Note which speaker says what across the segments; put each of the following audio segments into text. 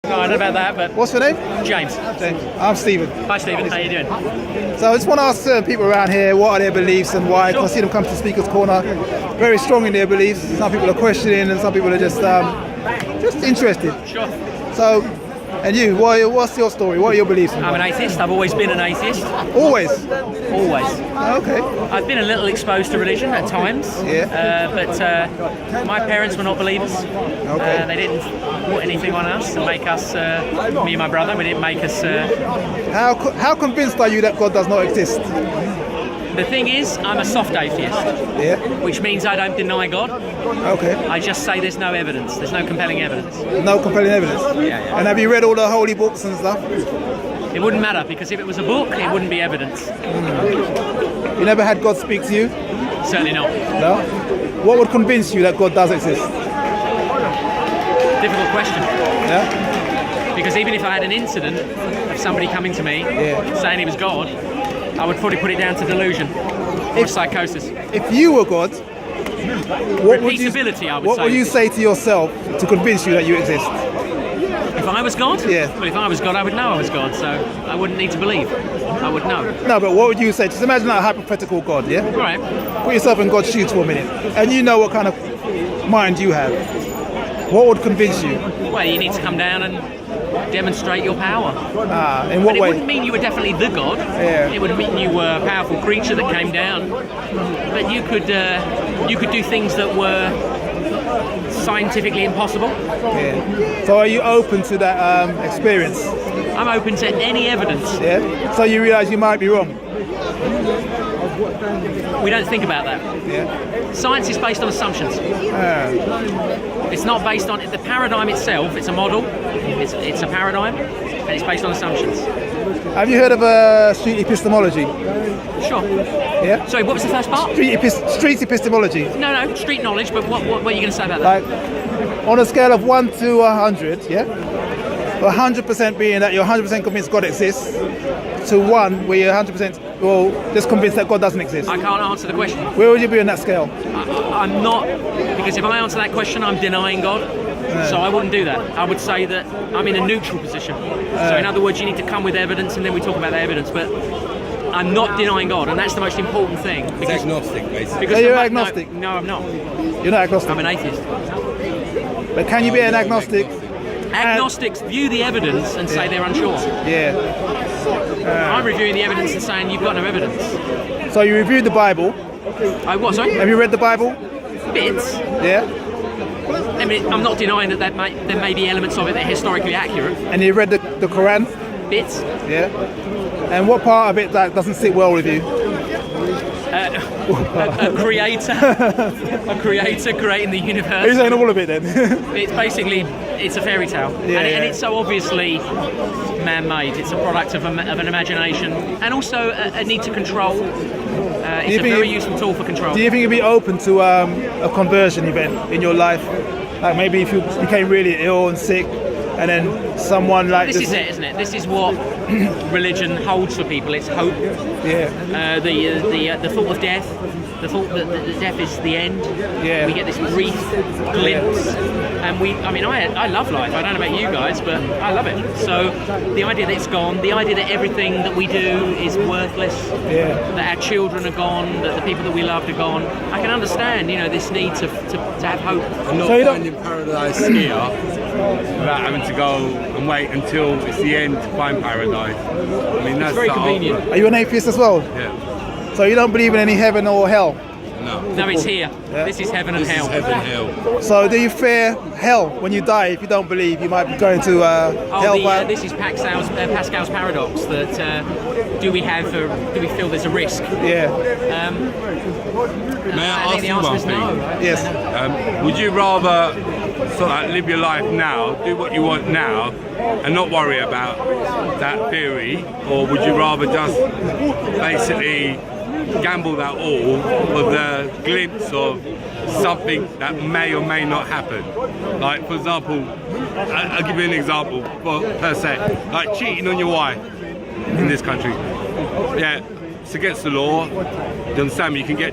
Speaker 1: No, I don't know about that, but...
Speaker 2: What's your name?
Speaker 1: James.
Speaker 2: I'm Stephen.
Speaker 1: Hi, Stephen. How you doing?
Speaker 2: So I just want to ask people around here, what are their beliefs and why? Because I see them come to Speaker's Corner very strong in their beliefs. Some people are questioning and some people are just interested.
Speaker 1: Sure.
Speaker 2: So, and you, what's your story? What are your beliefs?
Speaker 1: I'm an atheist. I've always been an atheist.
Speaker 2: Always?
Speaker 1: Always.
Speaker 2: Okay.
Speaker 1: I've been a little exposed to religion at times.
Speaker 2: Yeah.
Speaker 1: But my parents were not believers.
Speaker 2: Okay.
Speaker 1: They didn't put anything on us and make us, me and my brother, we didn't make us...
Speaker 2: How convinced are you that God does not exist?
Speaker 1: The thing is, I'm a soft atheist.
Speaker 2: Yeah.
Speaker 1: Which means I don't deny God.
Speaker 2: Okay.
Speaker 1: I just say there's no evidence. There's no compelling evidence.
Speaker 2: No compelling evidence?
Speaker 1: Yeah.
Speaker 2: And have you read all the holy books and stuff?
Speaker 1: It wouldn't matter, because if it was a book, it wouldn't be evidence.
Speaker 2: You never had God speak to you?
Speaker 1: Certainly not.
Speaker 2: No? What would convince you that God does exist?
Speaker 1: Difficult question.
Speaker 2: Yeah?
Speaker 1: Because even if I had an incident of somebody coming to me saying he was God, I would probably put it down to delusion or psychosis.
Speaker 2: If you were God, what would you say to yourself to convince you that you exist?
Speaker 1: If I was God?
Speaker 2: Yeah.
Speaker 1: Well, if I was God, I would know I was God, so I wouldn't need to believe. I would know.
Speaker 2: No, but what would you say? Just imagine a hypothetical God, yeah?
Speaker 1: Right.
Speaker 2: Put yourself in God's shoes for a minute, and you know what kind of mind you have. What would convince you?
Speaker 1: Well, you need to come down and demonstrate your power.
Speaker 2: In what
Speaker 1: way? It
Speaker 2: way?
Speaker 1: wouldn't mean you were definitely the God.
Speaker 2: Yeah.
Speaker 1: It would mean you were a powerful creature that came down. But you could do things that were scientifically impossible.
Speaker 2: Yeah. So are you open to that experience?
Speaker 1: I'm open to any evidence.
Speaker 2: Yeah. So you realise you might be wrong?
Speaker 1: We don't think about that.
Speaker 2: Yeah.
Speaker 1: Science is based on assumptions. It's not based on the paradigm itself. It's a model. It's a paradigm, and it's based on assumptions.
Speaker 2: Have you heard of street epistemology?
Speaker 1: Sure.
Speaker 2: Yeah.
Speaker 1: Sorry, what was the first part?
Speaker 2: Street epistemology.
Speaker 1: No, street knowledge. But what are you going to say about that?
Speaker 2: Like, on a scale of 1 to 100, yeah. 100% being that you're 100% convinced God exists, to 1 where you're 100% just convinced that God doesn't exist.
Speaker 1: I can't answer the question.
Speaker 2: Where would you be on that scale?
Speaker 1: I'm not, because if I answer that question, I'm denying God. So I wouldn't do that. I would say that I'm in a neutral position. So in other words, you need to come with evidence, and then we talk about the evidence. But I'm not denying God, and that's the most important thing.
Speaker 3: It's agnostic, basically.
Speaker 2: So you're agnostic?
Speaker 1: No, I'm not.
Speaker 2: You're not agnostic?
Speaker 1: I'm an atheist.
Speaker 2: But can you be an agnostic?
Speaker 1: Agnostics view the evidence and say they're unsure.
Speaker 2: Yeah.
Speaker 1: I'm reviewing the evidence and saying you've got no evidence.
Speaker 2: So you reviewed the Bible.
Speaker 1: What, sorry?
Speaker 2: Have you read the Bible?
Speaker 1: Bits.
Speaker 2: Yeah.
Speaker 1: I mean, I'm not denying that there may be elements of it that are historically accurate.
Speaker 2: And you read the Quran?
Speaker 1: Bits.
Speaker 2: Yeah. And what part of it that doesn't sit well with you?
Speaker 1: A creator creating the universe.
Speaker 2: Are you saying all of it then?
Speaker 1: It's basically, it's a fairy tale. And it's so obviously man-made. It's a product of an imagination and also a need to control. It's a very useful tool for control.
Speaker 2: Do you think you'd be open to a conversion event in your life? Like maybe if you became really ill and sick, and then someone like
Speaker 1: this is it, isn't it? This is what religion holds for people. It's hope.
Speaker 2: Yeah.
Speaker 1: The thought of death. The thought that death is the end.
Speaker 2: Yeah.
Speaker 1: We get this brief glimpse, and I love life. I don't know about you guys, but I love it. So the idea that it's gone, the idea that everything that we do is worthless, that our children are gone, that the people that we loved are gone. I can understand, this need to have hope.
Speaker 3: I'm not finding paradise here without having to go and wait until it's the end to find paradise. I mean, that's
Speaker 1: very convenient.
Speaker 2: Are you an atheist as well?
Speaker 3: Yeah.
Speaker 2: So you don't believe in any heaven or hell?
Speaker 1: No, it's here.
Speaker 2: Yeah.
Speaker 1: This is heaven and hell.
Speaker 3: This is heaven and hell.
Speaker 2: So do you fear hell when you die? If you don't believe, you might be going to hellfire?
Speaker 1: This is Pascal's paradox. That do we feel there's a risk?
Speaker 2: Yeah.
Speaker 3: May I ask you one thing?
Speaker 1: No, right?
Speaker 2: Yes.
Speaker 3: Would you rather sort of live your life now, do what you want now, and not worry about that theory, or would you rather just basically gamble that all for the glimpse of something that may or may not happen? Like, for example, I'll give you an example per se, like cheating on your wife in this country. Yeah. it's against the law. You understand me? You can get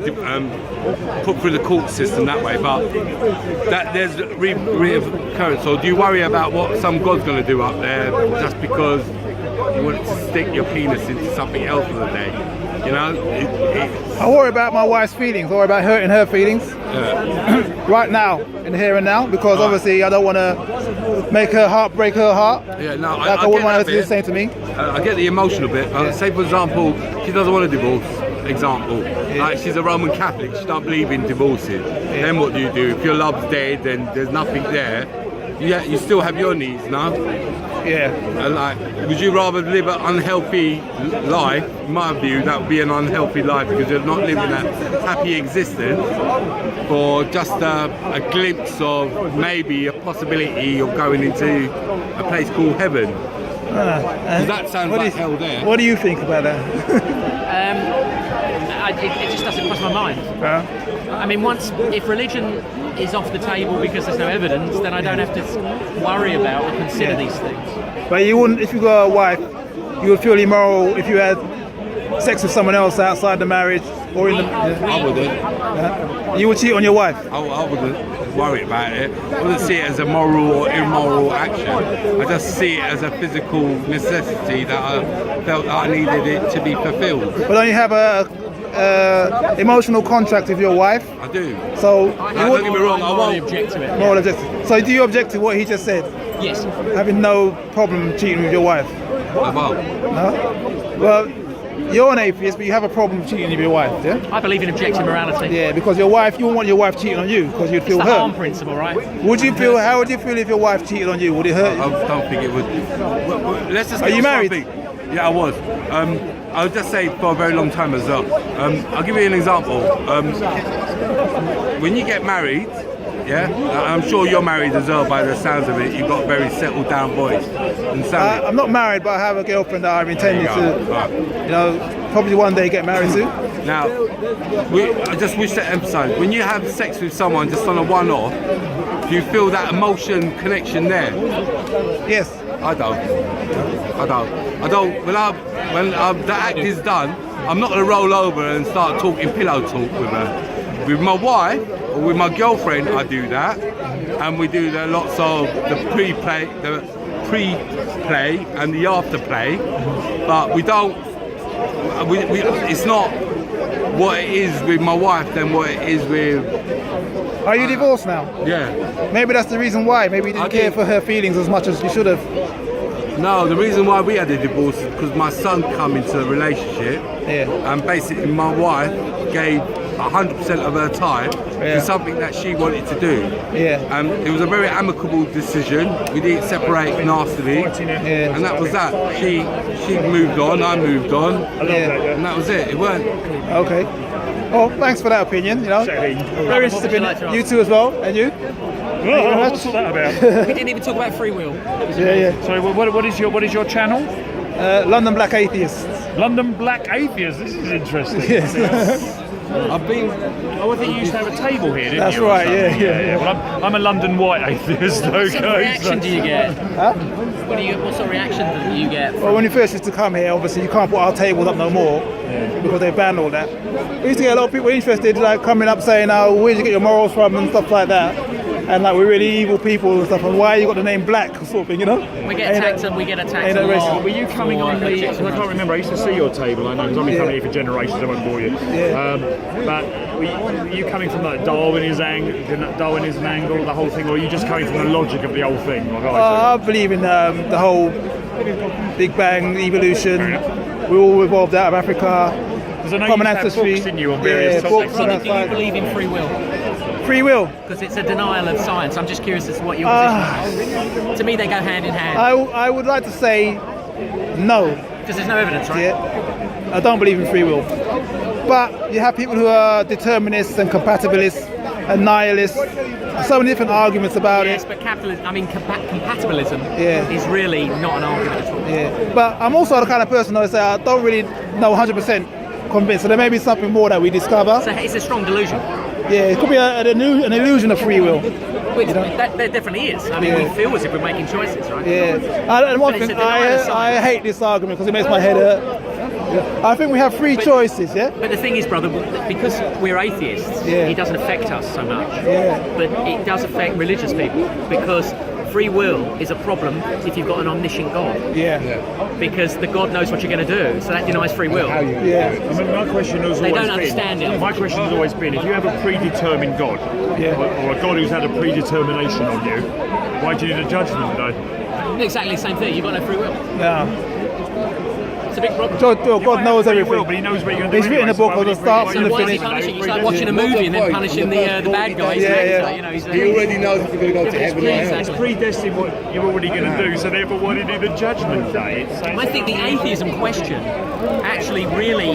Speaker 3: put through the court system that way, but that there's recurrence. So do you worry about what some God's going to do up there just because you want to stick your penis into something else for the day? You know,
Speaker 2: I worry about my wife's feelings. I worry about hurting her feelings right now, in the here and now, because obviously I don't want to make her heart break her heart.
Speaker 3: Yeah, no,
Speaker 2: like I wouldn't want her to do the same to me.
Speaker 3: I get the emotional bit. Say for example, she doesn't want a divorce. Example, like she's a Roman Catholic, she don't believe in divorces. Then what do? If your love's dead, then there's nothing there. You still have your needs, no?
Speaker 2: Yeah.
Speaker 3: And like, would you rather live an unhealthy life? In my view, that would be an unhealthy life because you're not living that happy existence for just a glimpse of maybe a possibility of going into a place called heaven. Does that sound like hell there?
Speaker 2: What do you think about that?
Speaker 1: It just doesn't cross my mind. I mean, if religion is off the table because there's no evidence, then I don't have to worry about or consider these things.
Speaker 2: But you wouldn't, if you got a wife, you would feel immoral if you had sex with someone else outside the marriage or in the.
Speaker 3: I wouldn't.
Speaker 2: You would cheat on your wife.
Speaker 3: I wouldn't worry about it. I wouldn't see it as a moral or immoral action. I just see it as a physical necessity that I felt that I needed it to be fulfilled.
Speaker 2: But don't you have a emotional contract with your wife?
Speaker 3: I do.
Speaker 2: So
Speaker 3: don't get me wrong, I won't
Speaker 1: object to it.
Speaker 2: Moral objective. So do you object to what he just said?
Speaker 1: Yes.
Speaker 2: Having no problem cheating with your wife?
Speaker 3: I won't.
Speaker 2: No? Well, you're an atheist, but you have a problem cheating with your wife, yeah?
Speaker 1: I believe in objective morality.
Speaker 2: Yeah, because your wife, you wouldn't want your wife cheating on you because you'd feel
Speaker 1: It's the
Speaker 2: hurt.
Speaker 1: harm principle, right?
Speaker 2: How would you feel if your wife cheated on you? Would it hurt you?
Speaker 3: I don't think it would. Let's just.
Speaker 2: Are you married?
Speaker 3: Yeah, I was. I would just say for a very long time as well. I'll give you an example. When you get married, yeah, I'm sure you're married as well by the sounds of it. You've got a very settled down voice.
Speaker 2: I'm not married, but I have a girlfriend that I'm intending to, probably one day get married to.
Speaker 3: Now, I just wish to emphasise, when you have sex with someone just on a one-off, do you feel that emotion connection there?
Speaker 2: Yes.
Speaker 3: I don't. When the act is done, I'm not going to roll over and start talking pillow talk with her. With my wife or with my girlfriend, I do that, and we do lots of the pre-play and the after-play. But we don't. It's not what it is with my wife than what it is with.
Speaker 2: Are you divorced now?
Speaker 3: Yeah.
Speaker 2: Maybe that's the reason why. Maybe you didn't care for her feelings as much as you should have.
Speaker 3: No, the reason why we had a divorce is because my son come into the relationship, and basically my wife gave 100% of her time to something that she wanted to do. It was a very amicable decision. We didn't separate nastily, and that was that. She moved on, I moved on, and that was it. It weren't.
Speaker 2: Okay. Well, thanks for that opinion. Very interested in you too as well, and you.
Speaker 4: Oh, what's all that about?
Speaker 1: We didn't even talk about free will.
Speaker 4: So what is your channel?
Speaker 2: London Black Atheists.
Speaker 4: London Black Atheists. This is interesting.
Speaker 2: Yes.
Speaker 4: I've been. Oh, I think you used to have a table here, didn't
Speaker 2: That's
Speaker 4: you?
Speaker 2: That's right. Yeah.
Speaker 4: Well, I'm a London white atheist. Okay.
Speaker 1: What sort of reaction do you get?
Speaker 2: Huh?
Speaker 1: What sort of reaction do you get?
Speaker 2: Well, when you first used to come here, obviously you can't put our tables up no more because they banned all that. We used to get a lot of people interested, like coming up saying, "Oh, where did you get your morals from?" and stuff like that. And like we're really evil people and stuff, and why you got the name Black sort of thing, you know?
Speaker 1: We get attacked a lot.
Speaker 4: Were you coming on the? I can't remember. I used to see your table. I know because I've been coming here for generations. I won't bore you. But were you coming from like Darwinism angle, the whole thing, or are you just coming from the logic of the whole thing?
Speaker 2: I believe in the whole Big Bang evolution. We all evolved out of Africa. Common ancestry.
Speaker 4: Books, you, on various topics.
Speaker 1: Do you believe in free will?
Speaker 2: Free will?
Speaker 1: Because it's a denial of science. I'm just curious as to what your position is. To me, they go hand in hand.
Speaker 2: I would like to say no.
Speaker 1: Because there's no evidence, right?
Speaker 2: Yeah. I don't believe in free will. But you have people who are determinists and compatibilists and nihilists. So many different arguments about it.
Speaker 1: Yes, but compatibilism is really not an argument at all.
Speaker 2: Yeah. But I'm also the kind of person who say I don't really know 100% convinced. So there may be something more that we discover.
Speaker 1: So it's a strong delusion.
Speaker 2: Yeah, it could be an illusion of free will.
Speaker 1: Which there definitely is. I mean, we feel as if we're making choices, right?
Speaker 2: Yeah. And one thing, I hate this argument because it makes my head hurt. I think we have free choices, yeah?
Speaker 1: But the thing is, brother, because we're atheists,
Speaker 2: Yeah.
Speaker 1: it doesn't affect us so much.
Speaker 2: Yeah.
Speaker 1: But it does affect religious people, because free will is a problem if you've got an omniscient God.
Speaker 2: Yeah.
Speaker 1: Because the God knows what you're going to do, so that denies free will.
Speaker 2: Yeah.
Speaker 4: I mean, my question has
Speaker 1: They
Speaker 4: always
Speaker 1: don't understand
Speaker 4: been.
Speaker 1: it.
Speaker 4: My question has always been: if you have a predetermined God,
Speaker 2: Yeah.
Speaker 4: or a God who's had a predetermination on you, why do you need a judgment day?
Speaker 1: Exactly the same thing. You've got no free will.
Speaker 2: No.
Speaker 1: It's a big problem.
Speaker 2: So God knows
Speaker 4: Free
Speaker 2: everything.
Speaker 4: will, but he knows what you're going to do.
Speaker 2: He's written a book from the start to the
Speaker 1: Why is he
Speaker 2: finish.
Speaker 1: punishing? It's like watching a movie and then punishing the bad guys.
Speaker 2: Yeah, yeah.
Speaker 1: You know, he's
Speaker 5: He already knows if you're going to go to heaven or hell.
Speaker 4: It's predestined what you're already going to do, so therefore why do you do the judgment day?
Speaker 1: I think the atheism question actually really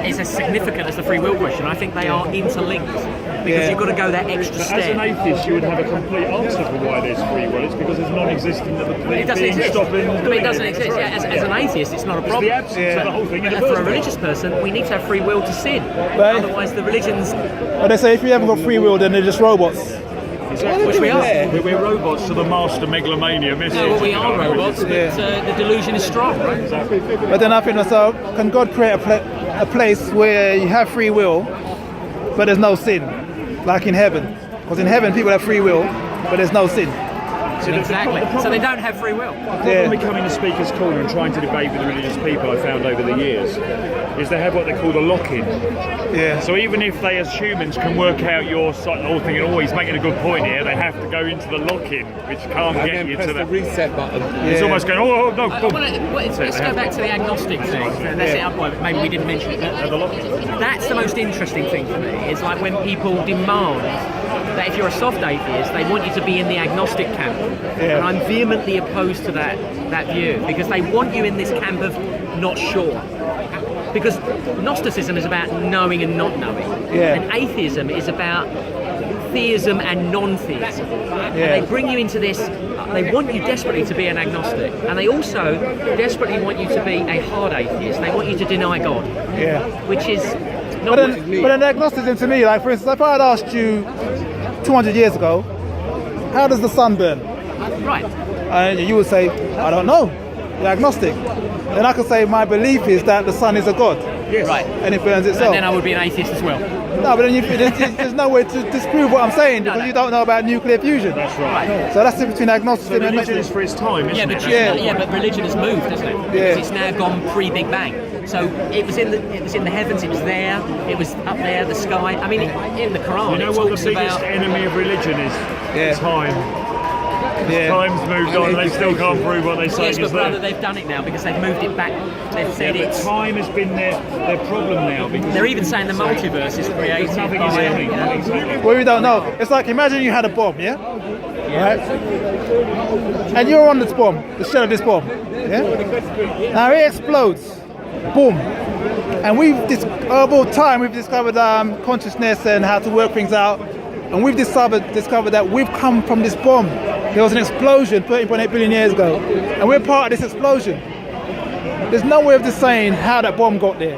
Speaker 1: is as significant as the free will question. I think they are interlinked because
Speaker 2: Yeah.
Speaker 1: you've got to go that extra
Speaker 4: As an
Speaker 1: step.
Speaker 4: atheist, you would have a complete answer for why there's free will. It's because it's non-existent that the
Speaker 1: It doesn't
Speaker 4: being
Speaker 1: exist.
Speaker 4: stopping
Speaker 1: I mean, it doesn't exist. Yeah, as an atheist, it's not a
Speaker 4: It's
Speaker 1: problem.
Speaker 4: the absence of the whole thing in the
Speaker 1: But for a
Speaker 4: first place.
Speaker 1: religious person, we need to have free will to sin.
Speaker 2: Right.
Speaker 1: Otherwise, the religions,
Speaker 2: But they say if you haven't got free will, then they're just robots.
Speaker 1: which we are.
Speaker 4: We're robots to the master megalomania.
Speaker 1: No, well, we are robots, but
Speaker 2: Yeah.
Speaker 1: the delusion is strong, right?
Speaker 2: But then I think myself, can God create a place where you have free will, but there's no sin, like in heaven? Because in heaven people have free will, but there's no sin.
Speaker 1: Exactly. So they don't have free will.
Speaker 4: The problem with coming to Speaker's Corner and trying to debate with the religious people I found over the years is they have what they call the lock-in.
Speaker 2: Yeah.
Speaker 4: So even if they as humans can work out your whole thing and always making a good point here, they have to go into the lock-in, which can't
Speaker 5: And
Speaker 4: get
Speaker 5: then
Speaker 4: you
Speaker 5: press
Speaker 4: to
Speaker 5: the
Speaker 4: the...
Speaker 5: reset button.
Speaker 4: It's
Speaker 2: Yeah.
Speaker 4: almost going, oh no, boom.
Speaker 1: Let's go back to the agnostic thing. That's it. Otherwise, maybe we didn't mention it.
Speaker 4: The lock-in.
Speaker 1: That's the most interesting thing for me. Is like when people demand that if you're a soft atheist, they want you to be in the agnostic camp,
Speaker 2: Yeah.
Speaker 1: and I'm vehemently opposed to that view because they want you in this camp of not sure. Because Gnosticism is about knowing and not knowing,
Speaker 2: Yeah.
Speaker 1: and atheism is about theism and non-theism. And they bring you into this. They want you desperately to be an agnostic, and they also desperately want you to be a hard atheist. They want you to deny God,
Speaker 2: Yeah.
Speaker 1: which is
Speaker 2: But
Speaker 1: not.
Speaker 2: then agnosticism to me, like for instance, if I had asked you 200 years ago, how does the sun burn?
Speaker 1: Right.
Speaker 2: And you would say, I don't know. You're agnostic. Then I could say my belief is that the sun is a god.
Speaker 4: Yes.
Speaker 1: Right.
Speaker 2: And it burns itself.
Speaker 1: And then I would be an atheist as well.
Speaker 2: No, but then there's no way to disprove what I'm saying because you don't know about nuclear fusion.
Speaker 4: That's right.
Speaker 2: So that's the difference between
Speaker 4: So
Speaker 2: agnosticism and
Speaker 4: religion is
Speaker 2: agnostic.
Speaker 4: for its time, isn't it?
Speaker 1: But religion has moved, hasn't it?
Speaker 2: Yeah.
Speaker 1: Because it's now gone pre-Big Bang. So it was in the heavens. It was there. It was up there, the sky. I mean, in the Quran,
Speaker 4: You know
Speaker 1: it
Speaker 4: what the
Speaker 1: talks
Speaker 4: biggest
Speaker 1: about.
Speaker 4: enemy of religion is?
Speaker 2: Yeah.
Speaker 4: Time.
Speaker 2: Yeah.
Speaker 4: Time's moved on, they still can't prove what they say
Speaker 1: Yes, but
Speaker 4: is there.
Speaker 1: brother, they've done it now because they've moved it back. They've said
Speaker 4: But
Speaker 1: it's.
Speaker 4: time has been their problem now because
Speaker 1: They're even saying the multiverse is created
Speaker 4: nothing is
Speaker 1: by.
Speaker 4: happening. Nothing's happening.
Speaker 2: Well, we don't know. It's like imagine you had a bomb, yeah? Right? And you're on this bomb, the shell of this bomb. Yeah? Now it explodes. Boom. And over time we've discovered consciousness and how to work things out. And we've discovered that we've come from this bomb. There was an explosion 13.8 billion years ago. And we're part of this explosion. There's no way of just saying how that bomb got there,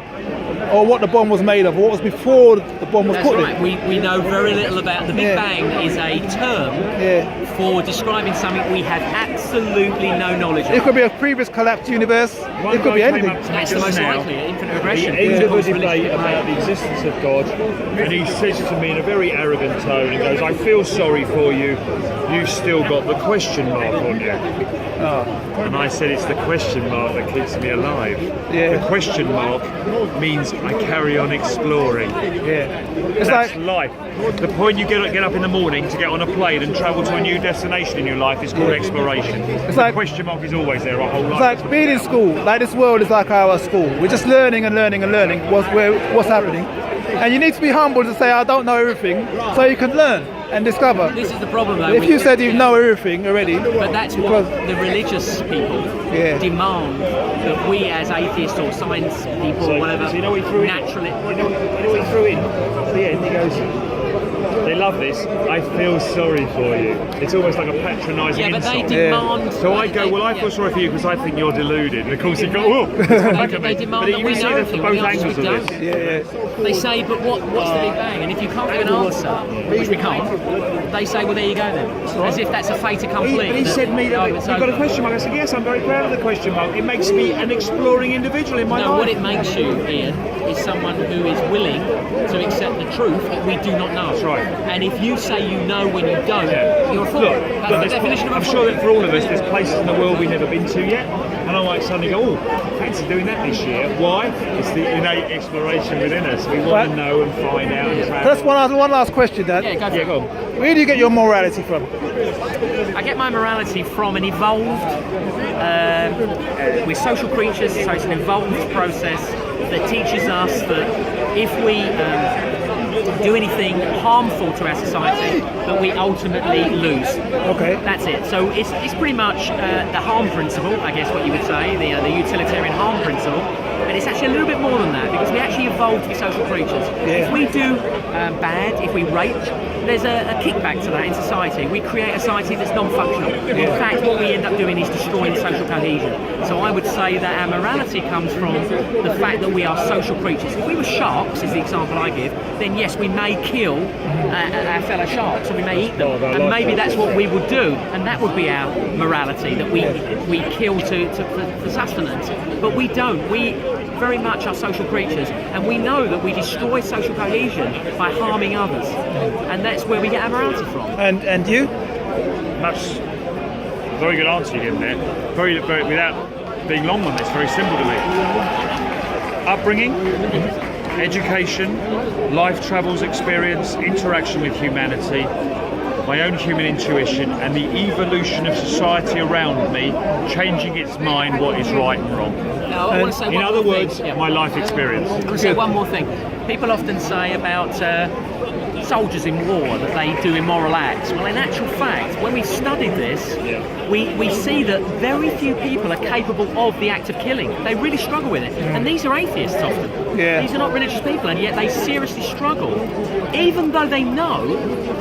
Speaker 2: or what the bomb was made of, or what was before the bomb was
Speaker 1: That's
Speaker 2: put
Speaker 1: right.
Speaker 2: there.
Speaker 1: We know very little about the Big
Speaker 2: Yeah.
Speaker 1: Bang. Is a term
Speaker 2: Yeah.
Speaker 1: for describing something we have absolutely no knowledge
Speaker 2: It
Speaker 1: of.
Speaker 2: could be a previous collapsed universe.
Speaker 4: One
Speaker 2: It could be
Speaker 4: guy came
Speaker 2: anything.
Speaker 4: up to me
Speaker 1: That's the
Speaker 4: just
Speaker 1: most
Speaker 4: now.
Speaker 1: likely. Infinite
Speaker 4: He
Speaker 1: regression.
Speaker 4: ended
Speaker 1: Of course,
Speaker 4: the debate
Speaker 1: religion.
Speaker 4: about the existence of God, and he says to me in a very arrogant tone, he goes, I feel sorry for you, you've still got the question mark on you. And I said, it's the question mark that keeps me alive.
Speaker 2: Yeah.
Speaker 4: The question mark means I carry on exploring.
Speaker 2: Yeah. It's
Speaker 4: That's
Speaker 2: like
Speaker 4: life. The point you get up in the morning to get on a plane and travel to a new destination in your life is called exploration.
Speaker 2: It's
Speaker 4: The
Speaker 2: like-
Speaker 4: question mark is always there our whole
Speaker 2: it's
Speaker 4: life.
Speaker 2: like being in school. Like this world is like our school. We're just learning and learning and learning what's happening. And you need to be humble to say I don't know everything, so you can learn and discover.
Speaker 1: This is the problem, though.
Speaker 2: If
Speaker 1: with-
Speaker 2: you said you know everything already,
Speaker 1: But that's what the religious people
Speaker 2: Yeah.
Speaker 1: demand, that we as atheists or science people,
Speaker 4: So
Speaker 1: whatever,
Speaker 4: you know what he threw in?
Speaker 1: naturally.
Speaker 4: You know what he threw in? At the end, he goes, they love this. I feel sorry for you. It's almost like a patronising
Speaker 1: Yeah, but they
Speaker 4: insult.
Speaker 1: demand.
Speaker 4: So I go, well, I feel sorry for you because I think you're deluded. And of course, you go, oh, look at me.
Speaker 1: They demand
Speaker 4: But
Speaker 1: that
Speaker 4: you
Speaker 1: we
Speaker 4: see
Speaker 1: know
Speaker 4: that
Speaker 1: everything.
Speaker 4: from both
Speaker 1: The answer
Speaker 4: angles
Speaker 1: we
Speaker 4: of
Speaker 1: don't.
Speaker 4: this.
Speaker 1: They say, but what's the Big Bang? And if you can't give an answer, which we can't, they say, well, there you go then. As if that's a fait accompli.
Speaker 4: But he said to me that
Speaker 1: it's
Speaker 4: you've got a
Speaker 1: over.
Speaker 4: question mark. I said, yes, I'm very proud of the question mark. It makes me an exploring individual in my
Speaker 1: No,
Speaker 4: life.
Speaker 1: what it makes you, Ian, is someone who is willing to accept the truth that we do not know.
Speaker 4: That's right.
Speaker 1: And if you say you know when you don't, you're a fool.
Speaker 4: Look,
Speaker 1: That's the definition of a
Speaker 4: I'm
Speaker 1: fool.
Speaker 4: sure that for all of us, there's places in the world we've never been to yet, and I might suddenly go, oh, fancy doing that this year. Why? It's the innate exploration within us. We want to know and find out and travel.
Speaker 2: That's one last question, Dad.
Speaker 1: Yeah, go for
Speaker 4: Yeah,
Speaker 1: it.
Speaker 4: go on.
Speaker 2: Where do you get your morality from?
Speaker 1: I get my morality from an evolved, we're social creatures, so it's an evolved process that teaches us that if we do anything harmful to our society, that we ultimately lose.
Speaker 2: Okay.
Speaker 1: That's it. So it's pretty much the harm principle, I guess what you would say, the utilitarian harm principle. But it's actually a little bit more than that, because we actually evolved to be social creatures.
Speaker 2: Yeah.
Speaker 1: If we do bad, if we rape, there's a kickback to that in society. We create a society that's non-functional. In fact, what we end up doing is destroying social cohesion. So I would say that our morality comes from the fact that we are social creatures. If we were sharks, is the example I give, then yes, we may kill our fellow sharks, and we may eat them. And maybe that's what we would do, and that would be our morality, that we kill for sustenance. But we don't. We very much are social creatures, and we know that we destroy social cohesion by harming others, and that's where we get our morality from.
Speaker 2: And you?
Speaker 4: That's a very good answer you gave there. Very, without being long on this, very simple to me. Upbringing, education, life travels experience, interaction with humanity, my own human intuition, and the evolution of society around me changing its mind what is right and wrong.
Speaker 1: Now, I want to say
Speaker 4: In
Speaker 1: one
Speaker 4: other
Speaker 1: more
Speaker 4: words,
Speaker 1: thing. Yeah.
Speaker 4: my life experience.
Speaker 1: I want to say one more thing. People often say about soldiers in war that they do immoral acts. Well, in actual fact, when we studied this, we see that very few people are capable of the act of killing. They really struggle with it. And these are atheists often.
Speaker 2: Yeah.
Speaker 1: These are not religious people, and yet they seriously struggle. Even though they know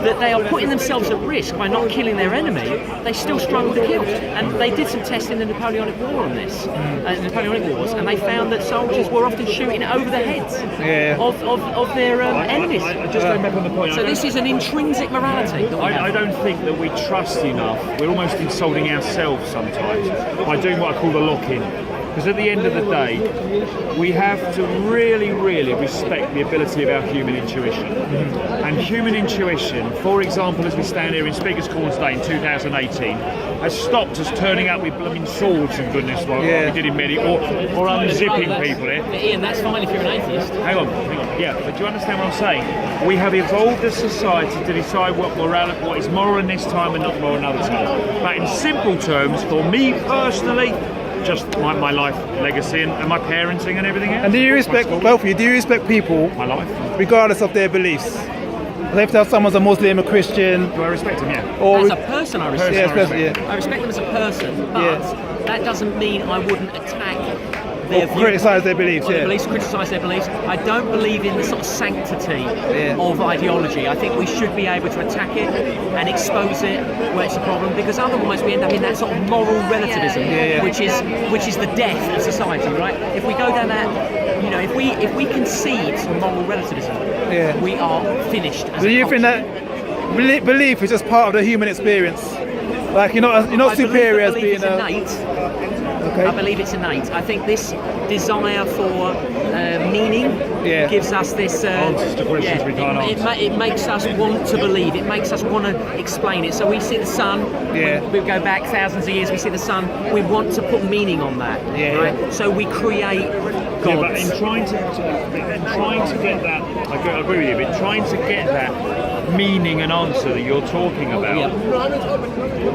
Speaker 1: that they are putting themselves at risk by not killing their enemy, they still struggle to kill. And they did some tests in the Napoleonic War on this, the Napoleonic Wars, and they found that soldiers were often shooting over the heads of their enemies.
Speaker 4: Just going back on the point.
Speaker 1: So this is an intrinsic morality that we have.
Speaker 4: I don't think that we trust enough. We're almost insulting ourselves sometimes by doing what I call the lock-in. Because at the end of the day, we have to really, really respect the ability of our human intuition. And human intuition, for example, as we stand here in Speakers Corner today in 2018, has stopped us turning up with blooming swords and goodness like we did in Medi, or unzipping people here.
Speaker 1: But Ian, that's fine if you're an atheist.
Speaker 4: Hang on. Yeah, but do you understand what I'm saying? We have evolved as society to decide what is moral in this time and not moral another time. But in simple terms, for me personally, just my life legacy and my parenting and everything else.
Speaker 2: And do you respect, both of you, do you respect people
Speaker 4: my life?
Speaker 2: regardless of their beliefs? They have to have someone's a Muslim, a Christian,
Speaker 4: Do I respect them? Yeah.
Speaker 2: or
Speaker 1: As a person, I respect
Speaker 2: yeah,
Speaker 1: them.
Speaker 2: especially, yeah.
Speaker 1: I respect them as a person, but that doesn't mean I wouldn't attack their
Speaker 2: Or criticise their beliefs,
Speaker 1: their
Speaker 2: yeah.
Speaker 1: beliefs, criticise their beliefs. I don't believe in the sort of sanctity of ideology. I think we should be able to attack it and expose it where it's a problem, because otherwise we end up in that sort of moral relativism, which is the death of society, right? If we go down that, you know, if we concede to moral relativism, we are finished. As
Speaker 2: Do
Speaker 1: a
Speaker 2: you
Speaker 1: culture.
Speaker 2: think that belief is just part of the human experience? Like you're not
Speaker 1: I
Speaker 2: superior as
Speaker 1: believe
Speaker 2: being
Speaker 1: it's
Speaker 2: a...
Speaker 1: innate.
Speaker 2: Okay.
Speaker 1: I believe it's innate. I think this desire for meaning gives us this
Speaker 4: Answers to questions we can't answer.
Speaker 1: It makes us want to believe. It makes us want to explain it. So we see the sun. We go back thousands of years. We see the sun. We want to put meaning on that. Right? So we create gods.
Speaker 4: Yeah, but in trying to get that, I agree with you. But in trying to get that meaning and answer that you're talking about,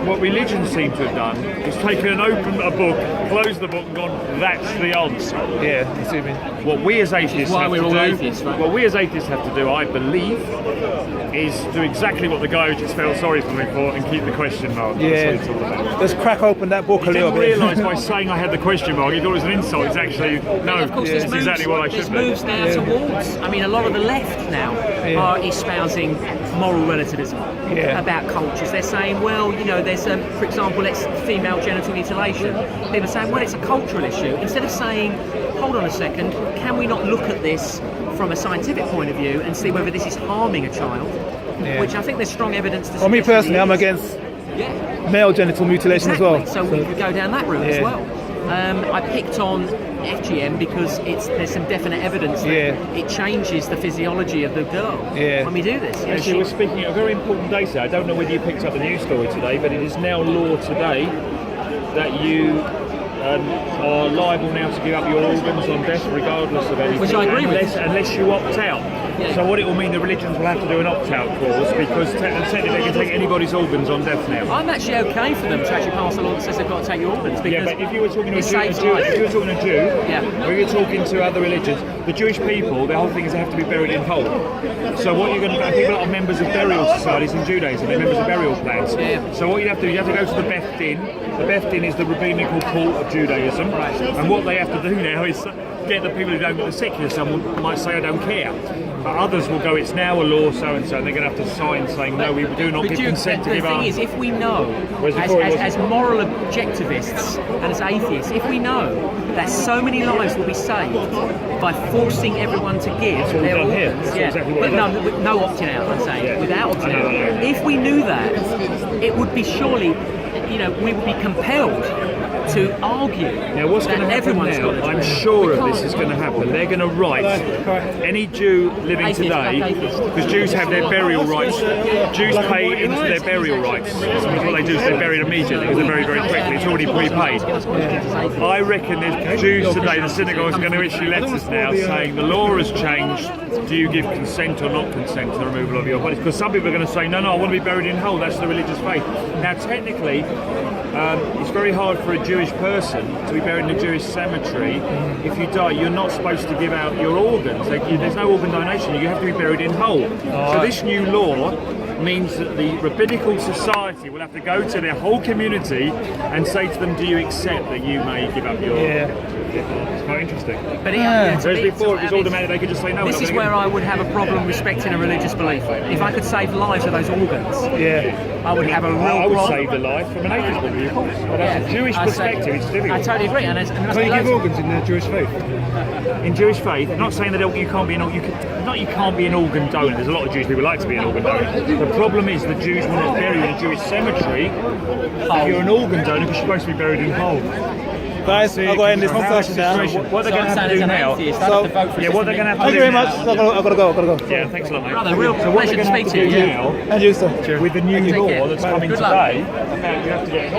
Speaker 4: what religion seems to have done is taken a book, closed the book, and gone, "That's the answer."
Speaker 2: Yeah, I see what you mean.
Speaker 4: What we as atheists
Speaker 1: why
Speaker 4: have
Speaker 1: we're
Speaker 4: to
Speaker 1: all
Speaker 4: do,
Speaker 1: atheists, right?
Speaker 4: what we as atheists have to do, I believe, is do exactly what the guy who just felt sorry for me for and keep the question mark.
Speaker 2: Yeah.
Speaker 4: That's what it's all about.
Speaker 2: Let's crack open that book a
Speaker 4: He
Speaker 2: little
Speaker 4: didn't
Speaker 2: bit.
Speaker 4: realise by saying I had the question mark, he thought it was an insult. It's actually, no,
Speaker 1: Of course,
Speaker 4: it's exactly what I should
Speaker 1: there's
Speaker 4: do.
Speaker 1: moves now towards. I mean, a lot of the left now are espousing moral relativism about cultures. They're saying, well, you know, there's, for example, it's female genital mutilation. People are saying, well, it's a cultural issue. Instead of saying, hold on a second, can we not look at this from a scientific point of view and see whether this is harming a child? Which I think there's strong evidence to.
Speaker 2: For me personally, I'm against male genital mutilation as well.
Speaker 1: So we could go down that route as well. I picked on FGM because there's some definite evidence that it changes the physiology of the girl when we do this. You know,
Speaker 4: Actually, we're speaking at a very important day today. I don't know whether you picked up the news story today, but it is now law today that you are liable now to give up your organs on death regardless of anything.
Speaker 1: Which I agree with.
Speaker 4: Unless you opt out. So what it will mean, the religions will have to do an opt-out clause because technically they can take anybody's organs on death now.
Speaker 1: I'm actually okay for them to actually pass a law that says they've got to take your organs. Because
Speaker 4: but if you were talking to a Jew,
Speaker 1: if
Speaker 4: you were talking to a Jew, or you're talking to other religions, the Jewish people, their whole thing is they have to be buried in whole. So what you're going to do, people are members of burial societies in Judaism, they're members of burial plans. So what you have to do, you have to go to the Beth Din. The Beth Din is the rabbinical court of Judaism, and what they have to do now is get the people who don't get the secular. Someone might say, I don't care. But others will go, it's now a law so-and-so, and they're going to have to sign saying, no, we do not give consent to give our...
Speaker 1: The thing is, if we know, as moral objectivists and as atheists, if we know that so many lives will be saved by forcing everyone to give their organs, but no opting out, I'm saying, without opting out. If we knew that, it would be surely, you know, we would be compelled to argue.
Speaker 4: Now what's going to happen now, I'm sure of this is going to happen, they're going to write any Jew living today, because Jews have their burial rights, Jews pay into their burial rights. So what they do is they bury it immediately, because they're very, very quickly, it's already prepaid. I reckon there's Jews today, the synagogues are going to issue letters now saying the law has changed, do you give consent or not consent to the removal of your bodies? Because some people are going to say, no, I want to be buried in whole, that's the religious faith. Now technically, it's very hard for a Jewish person to be buried in a Jewish cemetery. If you die, you're not supposed to give out your organs. There's no organ donation. You have to be buried in whole. So this new law means that the rabbinical society will have to go to their whole community and say to them, do you accept that you may give up your... It's quite interesting.
Speaker 1: But
Speaker 4: whereas before it was automatic, they could just say no.
Speaker 1: This is where I would have a problem respecting a religious belief. If I could save the lives of those organs, I would have a real problem.
Speaker 4: I would save the life from an atheist point of view, but as a Jewish perspective, it's difficult.
Speaker 1: I totally agree. And
Speaker 5: can you give organs in the Jewish faith?
Speaker 4: In Jewish faith, I'm not saying that you can't be you can't be an organ donor. There's a lot of Jewish people who like to be an organ donor. The problem is the Jews will not bury you in a Jewish cemetery if you're an organ donor because you're supposed to be buried in whole.
Speaker 2: Guys, I'll go in this conversation now.
Speaker 4: What they're going to have to do now.
Speaker 2: What they're going to have to do now. Thank you very much. I've got to go.
Speaker 4: Yeah, thanks a lot, mate.
Speaker 1: Brother, real pleasure to speak to you.
Speaker 4: Now,
Speaker 2: and you, sir.
Speaker 4: with the new law that's coming today, you have to get